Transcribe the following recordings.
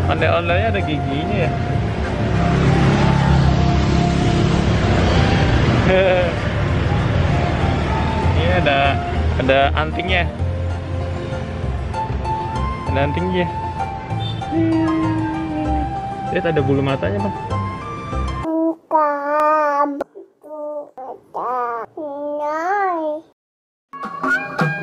Ondel-ondelnya ada giginya ya. Ini ada antingnya. Ada antingnya. Lihat ada bulu matanya, Bang.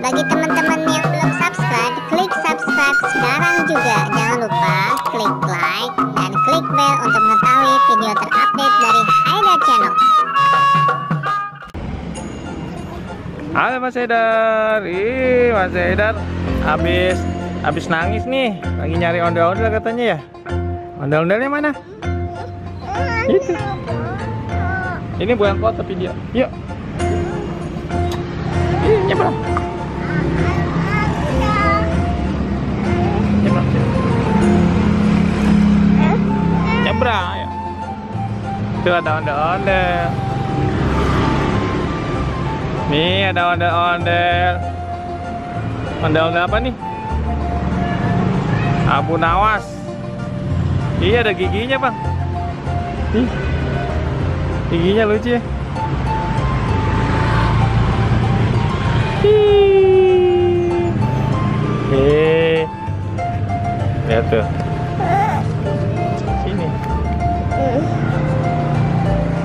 Bagi teman-teman yang belum subscribe, klik subscribe sekarang juga. Jangan lupa klik like dan klik bell untuk mengetahui video terupdate dari Haidar Channel. Halo Mas Haidar. Ih, Mas Haidar habis nangis nih. Lagi nyari ondel-ondel katanya ya. Ondel-ondelnya mana? Itu. Ini bukan kok tapi dia. Yuk. Nyebrang. Nyebrang, ayo. Itu ada ondel-ondel. Nih ada ondel-ondel. Ondel-ondel apa nih? Abu nawas. Iya ada giginya, Bang. Ih. Giginya lucu ya. Lihat tuh. Sini.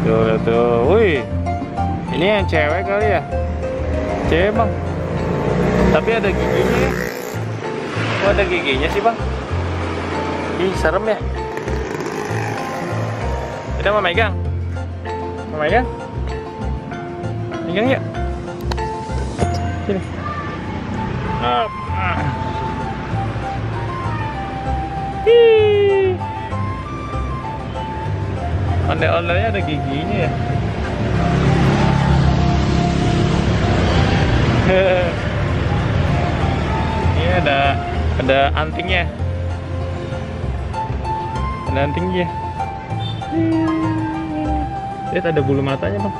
Tuh, lihat tuh. Wih. Ini yang cewek kali ya? Cewek, Bang. Tapi ada giginya ya. Kok ada giginya sih, Bang? Ih, serem ya. Kita mau megang. Mau megang? Megang yuk. Sini. Ondel-ondelnya ada giginya ya. Ini ada antingnya. Ada antingnya. Lihat ada bulu matanya, Bang.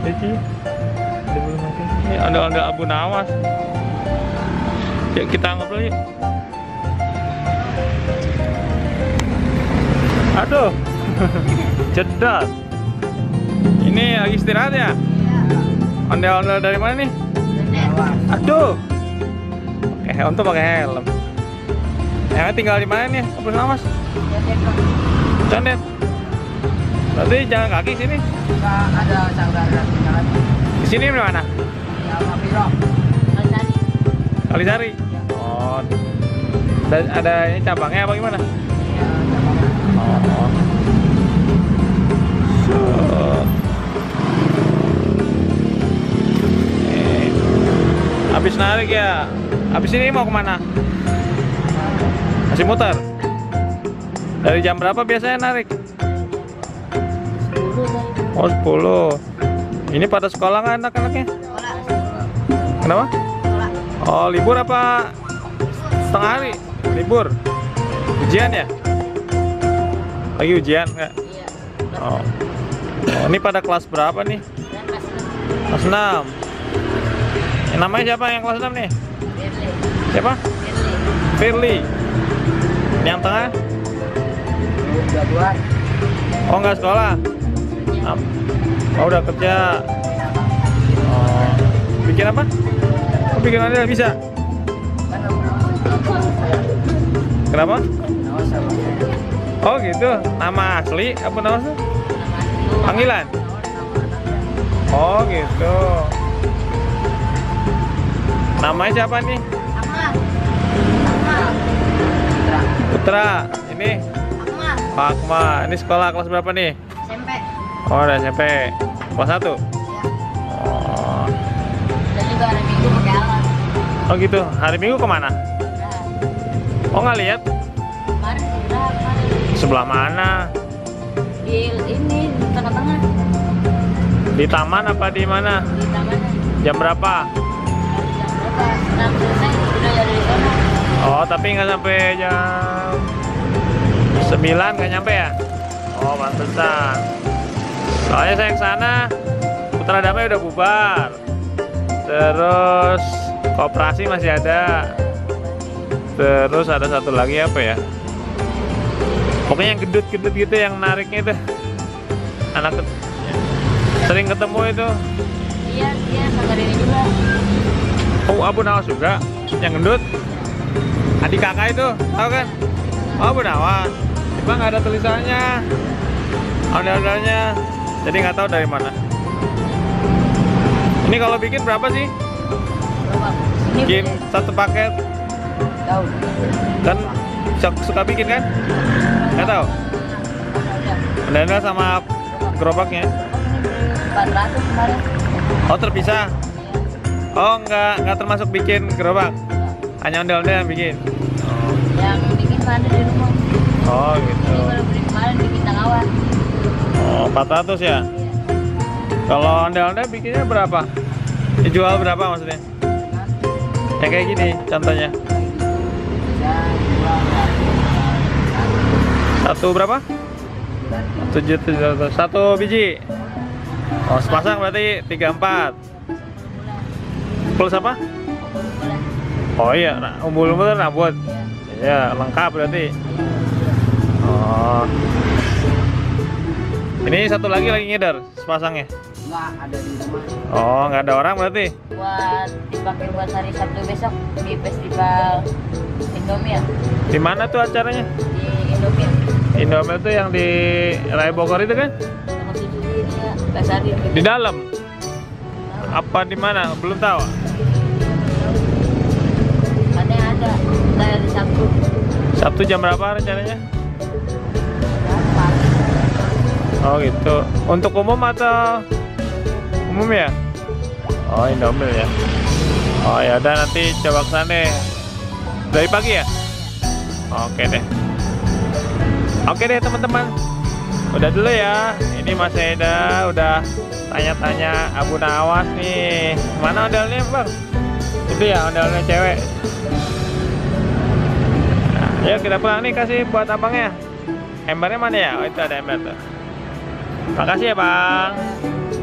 Lihat sih. Ada bulu matanya. Ini ada abu nawas. Yuk kita anggap dulu yuk. Aduh. Jedot. Ini lagi istirahat ya? Ondel-ondel dari mana nih? Aduh. Untuk pakai helm. Yang tinggal di mana nih? Abu nawas. Condet. Berarti jalan kaki sini. Ada saudara tinggal di sini di mana? Ya, Mapiro. Kalisari. Oh. Ada ini cabangnya apa gimana? Ya, cabangnya. Oh. Habis narik ya. Habis ini mau kemana? Masih muter. Dari jam berapa biasanya narik? 10. Oh 10. Ini pada sekolah nggak anak-anaknya? Kenapa? Oh libur apa? Setengah hari? Libur? Ujian ya? Lagi ujian nggak? Oh. Oh, ini pada kelas berapa nih? Kelas 6. Yang namanya siapa yang kelas 6 nih? Siapa? Firly. Yang tengah? Oh nggak sekolah? Oh udah kerja. Oh. Bikin apa? Oh bikin ondel bisa? Kenapa? Oh gitu. Nama asli apa nama asli? Panggilan? Oh gitu. Namanya siapa nih? Putra. Ini? Pak Akma. Ini sekolah kelas berapa nih? SMP. Oh udah SMP. Kelas 1? Ya. Oh. Dan juga hari Minggu pakai alat. Oh gitu. Hari Minggu kemana? Oh nggak lihat? Kemarin kemarin. Sebelah mana? Di ini di tengah-tengah. Di taman apa di mana? Di taman. Jam berapa? Jam berapa? 6 selesai sudah dari sana. Oh tapi nggak sampai jam 9 nggak nyampe ya? Oh pantesan. Soalnya saya kesana Putra Damai udah bubar. Terus koperasi masih ada. Terus ada satu lagi apa ya? Pokoknya yang gendut-gendut gitu, yang nariknya itu. Sering ketemu itu. Iya, sama ini juga. Oh, Abu Nawas juga, yang gendut. Adik kakak itu, tahu kan? Oh, Abu Nawas. Cuma nggak ada tulisannya, ondel-ondelnya, jadi nggak tahu dari mana. Ini kalau bikin berapa sih? Berapa? Ini Bikin satu paket, tahu. kan suka bikin kan? Nggak tahu. Ondel-ondel sama gerobaknya. 400 kemarin. Oh, terpisah. Oh, nggak termasuk bikin gerobak. Hanya ondel-ondel yang bikin. Yang bikin mana di rumah. Oh, Ini gitu. baru beli kemarin bikin tanggawan. Oh, 400 ya. Kalau ondel-ondel bikinnya berapa? Dijual berapa maksudnya? Yang kayak gini contohnya. Satu berapa? 700. Satu biji. Oh, sepasang berarti 34. Plus apa? Oh iya, umbul-umbul kan rambut. Ya, lengkap berarti. Oh. Ini satu lagi ngider sepasangnya. Enggak ada di rumah. Oh, nggak ada orang berarti. Buat dipakai buat hari Sabtu besok di festival Indomie ya. Di mana tuh acaranya? Di Indomie. Indomil itu yang di Raya Bogor itu kan? Tanggal 7 ini ya. Basari. Di dalam. Apa di mana? Belum tahu. Mana ada dari Sabtu. Sabtu jam berapa rencananya? Berapa? Oh gitu. Untuk umum atau umum ya? Oh, Indomil ya. Oh ya udah, nanti coba kesana deh. Dari pagi ya? Oke deh. Oke deh teman-teman. Udah dulu ya. Ini Mas Eda udah tanya-tanya Abu Nawas nih. Mana ondalnya bang? Itu ya ondalnya cewek. Nah, yuk kita pulang nih, kasih buat abangnya. Embernya mana ya? Oh itu ada ember tuh. Makasih ya bang.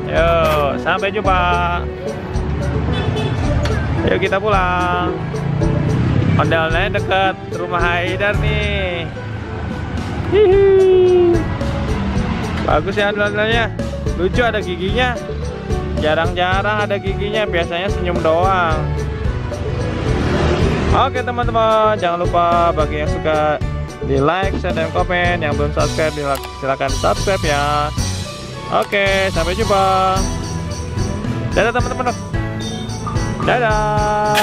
Yuk sampai jumpa. Yuk kita pulang. Ondalnya deket rumah Haidar nih. Hihi. Bagus ya ondel-ondelnya. Lucu, ada giginya. Jarang-jarang ada giginya, biasanya senyum doang. Oke teman-teman, jangan lupa bagi yang suka di like, share, dan komen. Yang belum subscribe silakan subscribe ya. Oke, sampai jumpa. Dadah teman-teman. Dadah.